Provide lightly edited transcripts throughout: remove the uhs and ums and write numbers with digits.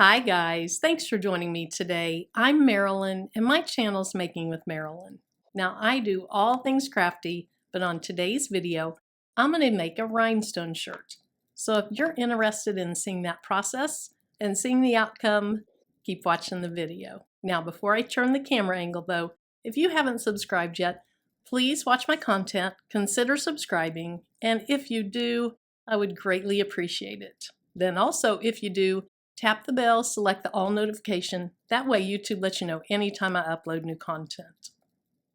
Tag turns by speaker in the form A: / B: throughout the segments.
A: Hi guys, thanks for joining me today. I'm Marilyn and my channel's Making with Marilyn. Now I do all things crafty, but on today's video, I'm going to make a rhinestone shirt. So if you're interested in seeing that process and seeing the outcome, keep watching the video. Now before I turn the camera angle though, if you haven't subscribed yet, please watch my content, consider subscribing, and if you do, I would greatly appreciate it. Then also, if you do, tap the bell, select the all notification. That way YouTube lets you know anytime I upload new content.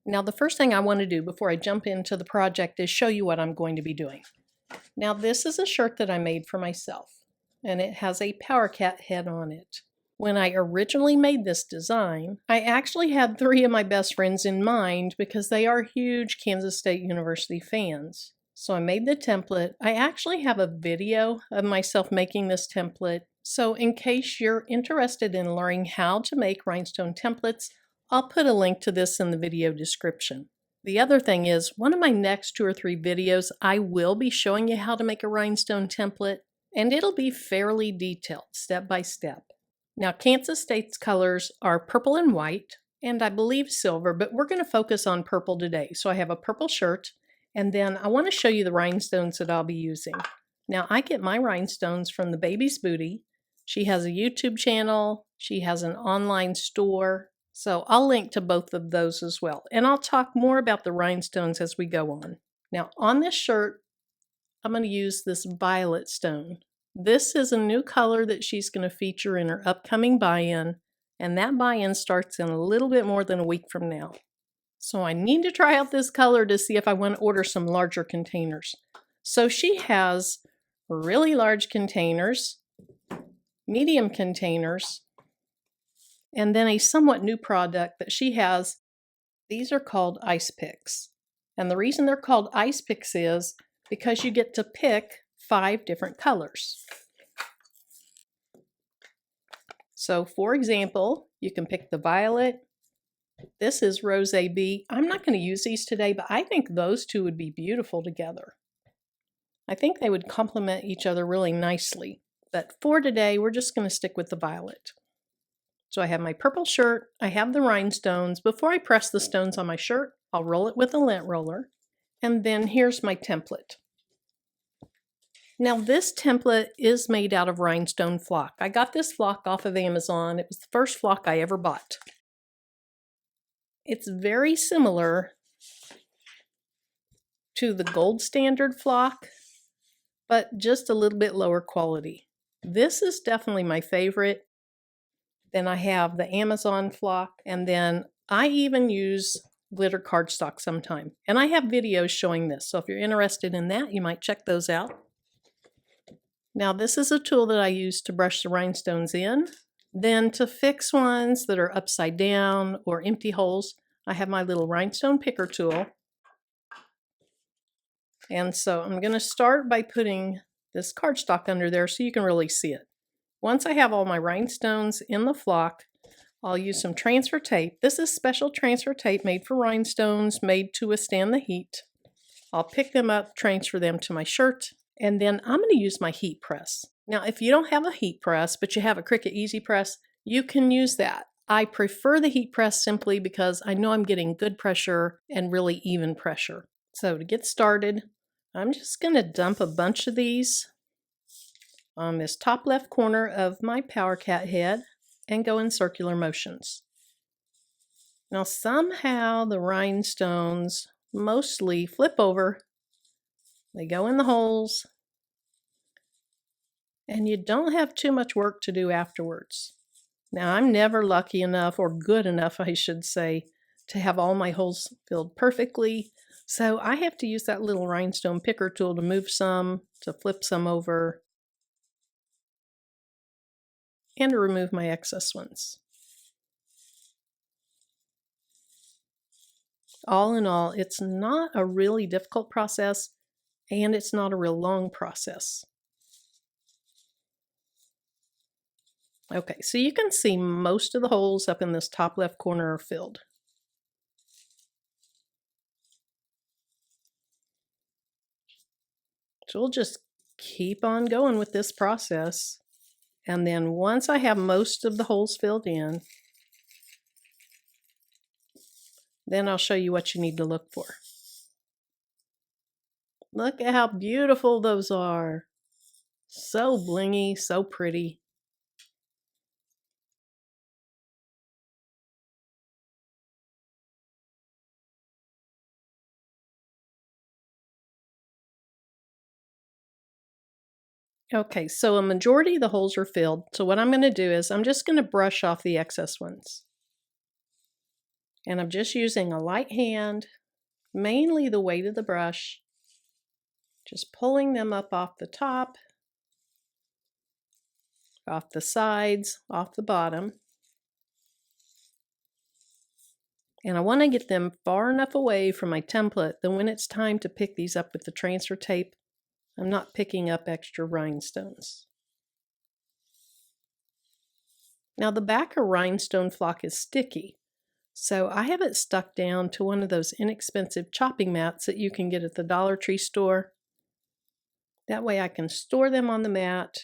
A: Now the first thing I want to do before I jump into the project is show you what I'm going to be doing. Now this is a shirt that I made for myself and it has a Power Cat head on it. When I originally made this design, I actually had 3 of my best friends in mind because they are huge Kansas State University fans. So I made the template. I actually have a video of myself making this template. So in case you're interested in learning how to make rhinestone templates, I'll put a link to this in the video description. The other thing is, one of my next 2 or 3 videos, I will be showing you how to make a rhinestone template, and it'll be fairly detailed, step by step. Now, Kansas State's colors are purple and white, and I believe silver, but we're going to focus on purple today. So I have a purple shirt, and then I want to show you the rhinestones that I'll be using. Now, I get my rhinestones from the Baby's Booty. She has a YouTube channel. She has an online store. So I'll link to both of those as well. And I'll talk more about the rhinestones as we go on. Now, on this shirt, I'm going to use this violet stone. This is a new color that she's going to feature in her upcoming buy-in, and that buy-in starts in a little bit more than a week from now. So I need to try out this color to see if I want to order some larger containers. So she has really large containers, medium containers, and then a somewhat new product that she has. These are called ice picks. And the reason they're called ice picks is because you get to pick 5 different colors. So for example, you can pick the violet. This is Rose B. I'm not going to use these today, but I think those 2 would be beautiful together. I think they would complement each other really nicely. But for today, we're just going to stick with the violet. So I have my purple shirt, I have the rhinestones. Before I press the stones on my shirt, I'll roll it with a lint roller. And then here's my template. Now this template is made out of rhinestone flock. I got this flock off of Amazon. It was the first flock I ever bought. It's very similar to the gold standard flock, but just a little bit lower quality. This is definitely my favorite. Then I have the Amazon flock, and then I even use glitter cardstock sometime. And I have videos showing this, so if you're interested in that, you might check those out. Now this is a tool that I use to brush the rhinestones in. Then to fix ones that are upside down or empty holes, I have my little rhinestone picker tool. And so I'm going to start by putting this cardstock under there so you can really see it. Once I have all my rhinestones in the flock, I'll use some transfer tape. This is special transfer tape made for rhinestones, made to withstand the heat. I'll pick them up, transfer them to my shirt, and then I'm going to use my heat press. Now, if you don't have a heat press, but you have a Cricut Easy Press, you can use that. I prefer the heat press simply because I know I'm getting good pressure and really even pressure. So to get started, I'm just going to dump a bunch of these on this top left corner of my Power Cat head and go in circular motions. Now somehow the rhinestones mostly flip over. They go in the holes, and you don't have too much work to do afterwards. Now I'm never lucky enough, or good enough I should say, to have all my holes filled perfectly. So I have to use that little rhinestone picker tool to move some, to flip some over, and to remove my excess ones. All in all, it's not a really difficult process, and it's not a real long process. Okay, so you can see most of the holes up in this top left corner are filled. So we'll just keep on going with this process. And then once I have most of the holes filled in, then I'll show you what you need to look for. Look at how beautiful those are. So blingy, so pretty. Okay, so a majority of the holes are filled. So what I'm going to do is I'm just going to brush off the excess ones. And I'm just using a light hand, mainly the weight of the brush, just pulling them up off the top, off the sides, off the bottom. And I want to get them far enough away from my template that when it's time to pick these up with the transfer tape, I'm not picking up extra rhinestones. Now the back of rhinestone flock is sticky, so I have it stuck down to one of those inexpensive chopping mats that you can get at the Dollar Tree store. That way I can store them on the mat,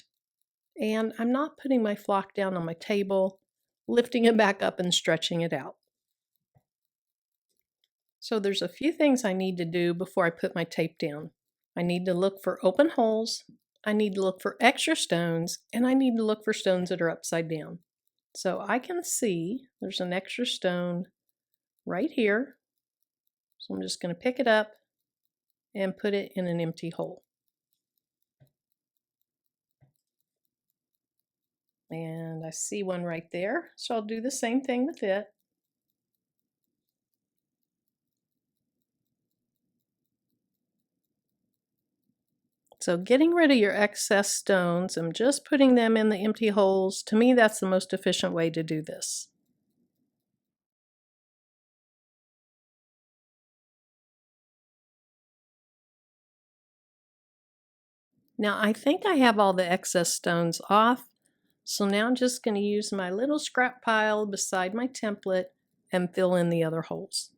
A: and I'm not putting my flock down on my table, lifting it back up and stretching it out. So there's a few things I need to do before I put my tape down. I need to look for open holes, I need to look for extra stones, and I need to look for stones that are upside down. So I can see there's an extra stone right here. So I'm just going to pick it up and put it in an empty hole. And I see one right there, so I'll do the same thing with it. So getting rid of your excess stones and just putting them in the empty holes, to me that's the most efficient way to do this. Now I think I have all the excess stones off, so now I'm just going to use my little scrap pile beside my template and fill in the other holes.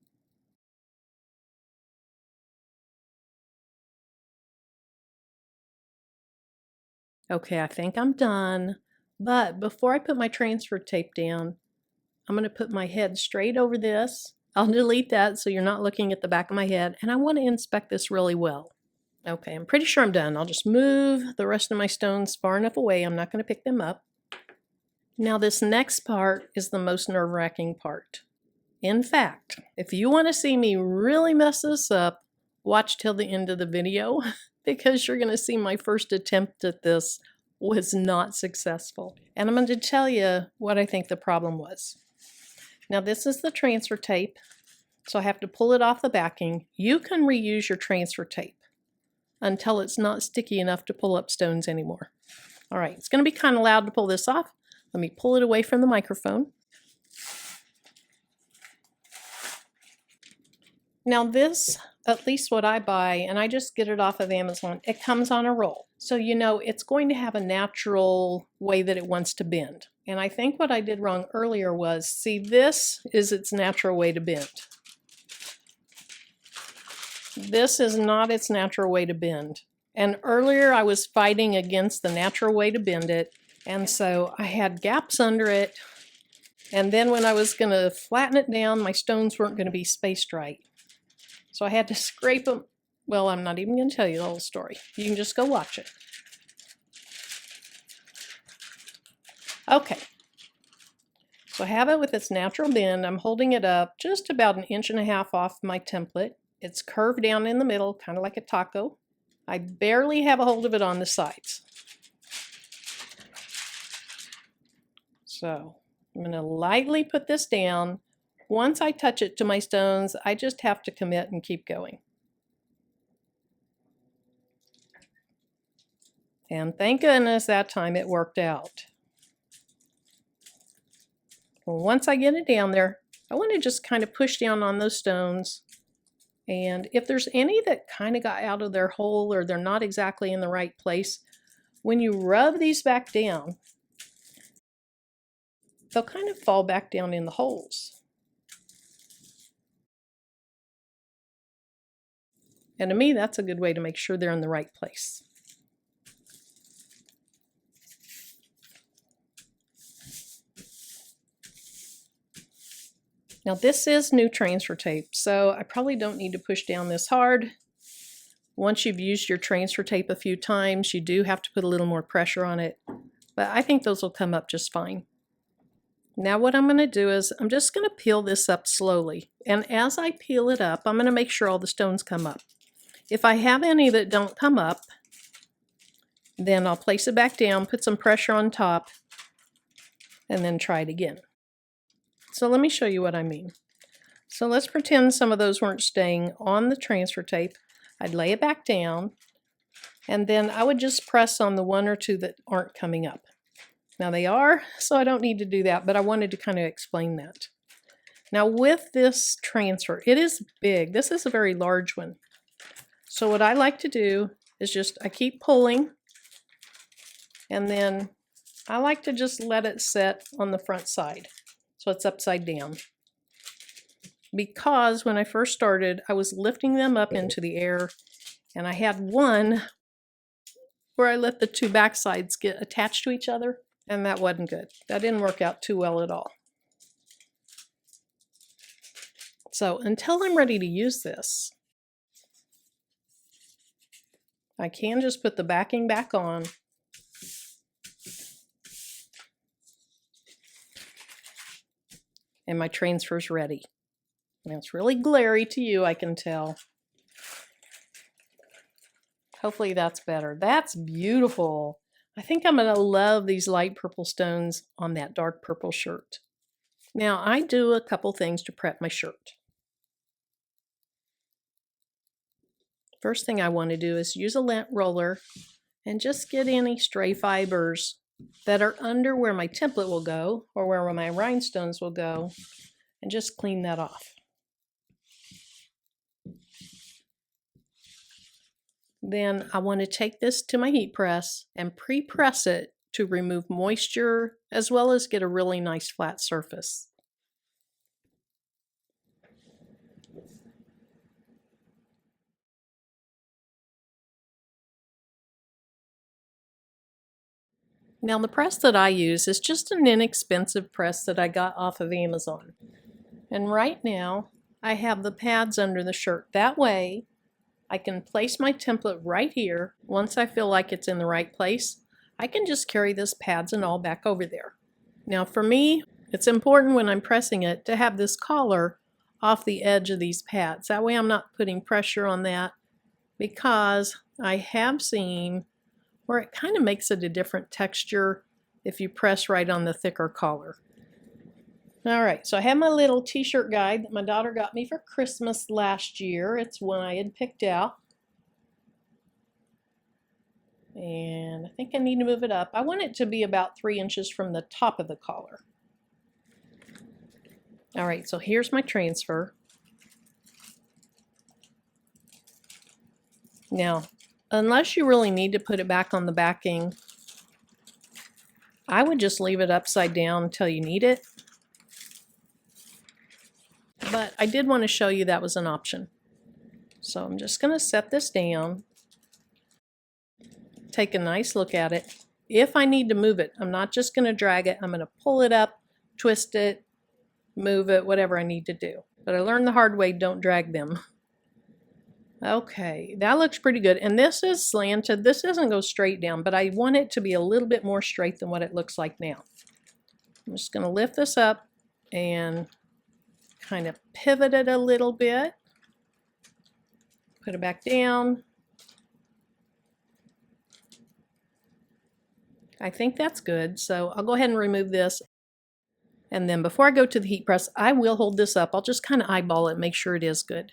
A: Okay, I think I'm done, but before I put my transfer tape down, I'm going to put my head straight over this. I'll delete that so you're not looking at the back of my head, and I want to inspect this really well. Okay, I'm pretty sure I'm done. I'll just move the rest of my stones far enough away. I'm not going to pick them up. Now this next part is the most nerve-wracking part. In fact, if you want to see me really mess this up, watch till the end of the video because you're going to see my first attempt at this was not successful. And I'm going to tell you what I think the problem was. Now this is the transfer tape, so I have to pull it off the backing. You can reuse your transfer tape until it's not sticky enough to pull up stones anymore. All right, it's going to be kind of loud to pull this off. Let me pull it away from the microphone. Now this, at least what I buy, and I just get it off of Amazon, it comes on a roll. So you know it's going to have a natural way that it wants to bend. And I think what I did wrong earlier was, see, this is its natural way to bend. This is not its natural way to bend. And earlier I was fighting against the natural way to bend it, and so I had gaps under it. And then when I was going to flatten it down, my stones weren't going to be spaced right. So I had to scrape them. Well, I'm not even going to tell you the whole story. You can just go watch it. Okay. So I have it with its natural bend. I'm holding it up just about 1.5 inches off my template. It's curved down in the middle, kind of like a taco. I barely have a hold of it on the sides. So I'm going to lightly put this down. Once I touch it to my stones, I just have to commit and keep going. And thank goodness that time it worked out. Well, once I get it down there, I want to just kind of push down on those stones. And if there's any that kind of got out of their hole or they're not exactly in the right place, when you rub these back down, they'll kind of fall back down in the holes. And to me, that's a good way to make sure they're in the right place. Now this is new transfer tape, so I probably don't need to push down this hard. Once you've used your transfer tape a few times, you do have to put a little more pressure on it, but I think those will come up just fine. Now what I'm going to do is I'm just going to peel this up slowly, and as I peel it up, I'm going to make sure all the stones come up. If I have any that don't come up, then I'll place it back down, put some pressure on top, and then try it again. So let me show you what I mean. So let's pretend some of those weren't staying on the transfer tape. I'd lay it back down, and then I would just press on the one or two that aren't coming up. Now they are, so I don't need to do that, but I wanted to kind of explain that. Now with this transfer, it is big. This is a very large one. So what I like to do is I keep pulling, and then I like to just let it set on the front side. So it's upside down. Because when I first started, I was lifting them up into the air, and I had one where I let the two back sides get attached to each other, and that wasn't good. That didn't work out too well at all. So until I'm ready to use this, I can just put the backing back on. And my transfer's ready. Now it's really glary to you, I can tell. Hopefully that's better. That's beautiful. I think I'm going to love these light purple stones on that dark purple shirt. Now I do a couple things to prep my shirt. First thing I want to do is use a lint roller and just get any stray fibers that are under where my template will go, or where my rhinestones will go, and just clean that off. Then I want to take this to my heat press and pre-press it to remove moisture, as well as get a really nice flat surface. Now the press that I use is just an inexpensive press that I got off of Amazon. And right now I have the pads under the shirt. That way I can place my template right here. Once I feel like it's in the right place, I can just carry this pads and all back over there. Now for me, it's important when I'm pressing it to have this collar off the edge of these pads. That way I'm not putting pressure on that, because I have seen where it kind of makes it a different texture if you press right on the thicker collar. Alright, so I have my little t-shirt guide that my daughter got me for Christmas last year. It's one I had picked out. And I think I need to move it up. I want it to be about 3 inches from the top of the collar. Alright, so here's my transfer. Now, unless you really need to put it back on the backing, I would just leave it upside down until you need it. But I did want to show you that was an option. So I'm just going to set this down, take a nice look at it. If I need to move it, I'm not just going to drag it. I'm going to pull it up, twist it, move it, whatever I need to do. But I learned the hard way, don't drag them. Okay, that looks pretty good. And this is slanted. This doesn't go straight down, but I want it to be a little bit more straight than what it looks like now. I'm just going to lift this up and kind of pivot it a little bit. Put it back down. I think that's good. So I'll go ahead and remove this. And then before I go to the heat press, I will hold this up. I'll just kind of eyeball it, make sure it is good.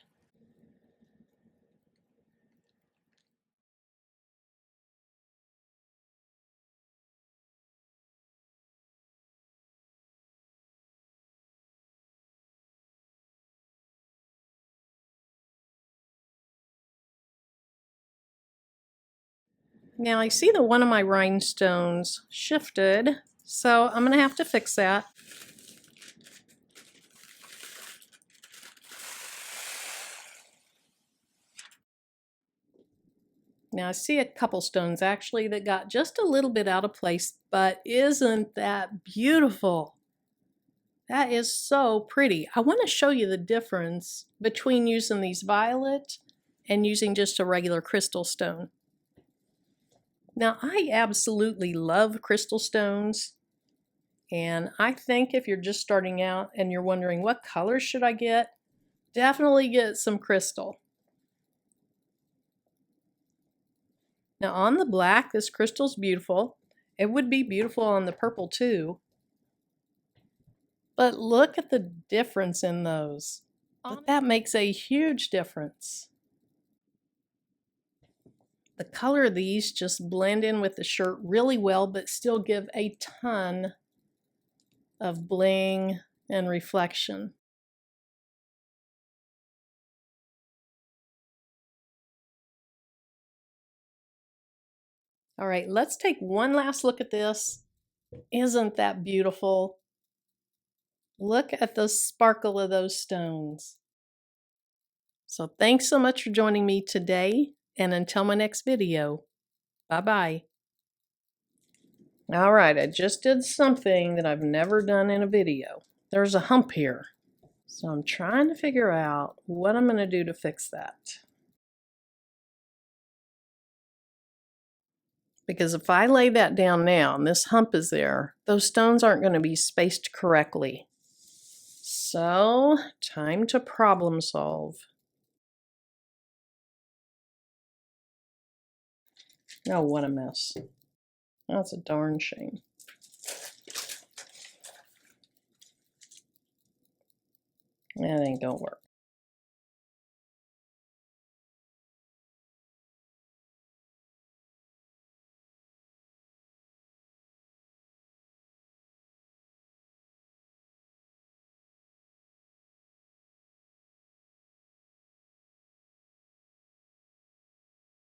A: Now I see that one of my rhinestones shifted, so I'm going to have to fix that. Now I see a couple stones actually that got just a little bit out of place, but isn't that beautiful? That is so pretty. I want to show you the difference between using these violet and using just a regular crystal stone. Now, I absolutely love crystal stones, and I think if you're just starting out and you're wondering what color should I get, definitely get some crystal. Now on the black, this crystal's beautiful. It would be beautiful on the purple too. But look at the difference in those. But that makes a huge difference. The color of these just blend in with the shirt really well, but still give a ton of bling and reflection. All right, let's take one last look at this. Isn't that beautiful? Look at the sparkle of those stones. So thanks so much for joining me today, and until my next video, bye-bye. All right, I just did something that I've never done in a video. There's a hump here, so I'm trying to figure out what I'm going to do to fix that. Because if I lay that down now and this hump is there, those stones aren't going to be spaced correctly. So, time to problem solve. Oh, what a mess. That's a darn shame. That ain't gonna work.